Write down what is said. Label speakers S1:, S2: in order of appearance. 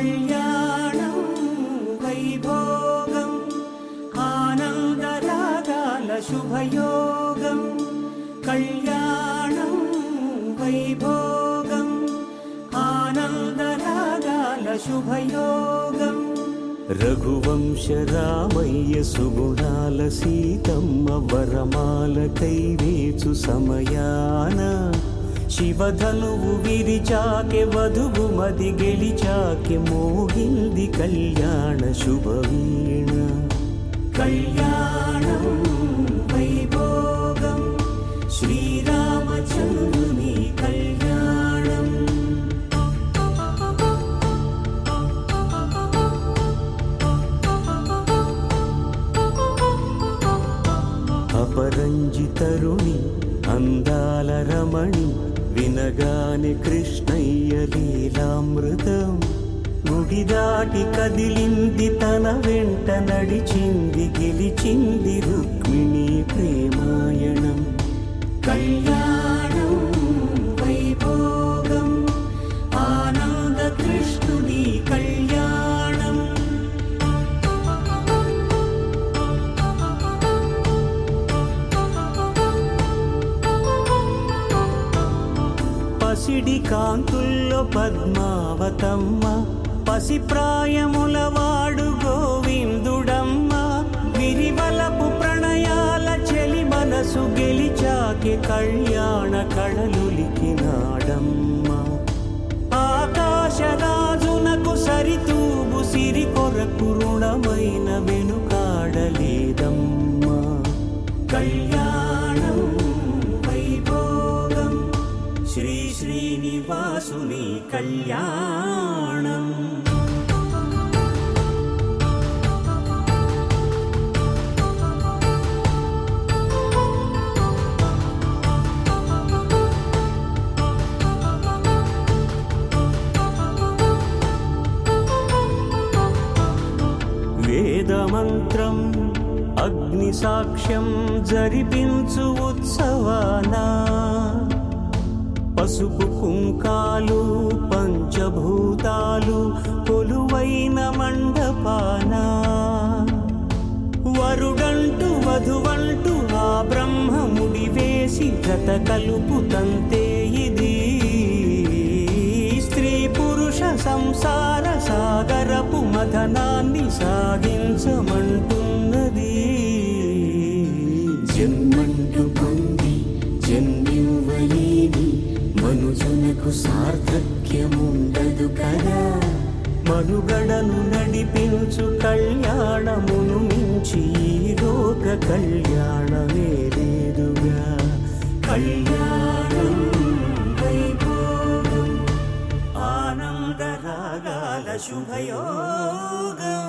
S1: కళ్యాణం వైభోగం ఆనందరాగాల శుభయోగం కళ్యాణం వైభోగం ఆనందరాగాల శుభయోగం రఘువంశ రామయ్య సుగుణాల సీతమ్మ వరమాల కైవేచు సమయాన శివధనువు విరిచాకె వధువు మది గెలిచాకె మోగింది కళ్యాణ శుభవీణ కళ్యాణం వైభోగం శ్రీరామచంద్రుని కళ్యాణం అపరంజి తరుణి అందాల రమణి వినగానే కృష్ణయ్య లీలామృతం గుడి దాటి కదిలింది తన వెంట నడిచింది గెలిచింది రుక్మిణి ప్రేమాయణం కళ్యాణం వైభోగం ఆనంద కృష్ణుని కళ్యాణం పసిడి కాంతుల్లో పద్మావతమ్మ పసిప్రాయముల వాడు గోవిందుడమ్మ విరివలపు ప్రణయాల చెలి మనసు గెలిచాకే కళ్యాణ కళలులికినాడమ్మ ఆకాశరాజునకు సరితూగు సిరి కొరకు రుణమైన వెనుకాడలేదమ్మ కళ్యాణం వైభోగం శ్రీ శ్రీనివాసుని కళ్యాణం వేదమంత్రం అగ్ని సాక్ష్యం జరిపించు ఉత్సవానా పసుపు కుంకాలు పంచభూతాలు కొలువైన మండపాన వరుడంటూ వధువంటూ ఆ బ్రహ్మముడి వేసి జత కలుపుతంతే ఇది స్త్రీ పురుష సంసార సాగరపు మథనాన్ని సాగించమంటున్నది జన్మంటూ పొంది జన్మివ్వలేని మనుజునకు సార్థక్యముండదు కదా మనుగడను నడిపించు కళ్యాణమును మించి ఈ లోక కళ్యాణమే లేదుగా కళ్యాణం వైభోగం ఆనందరాగాల శుభయోగం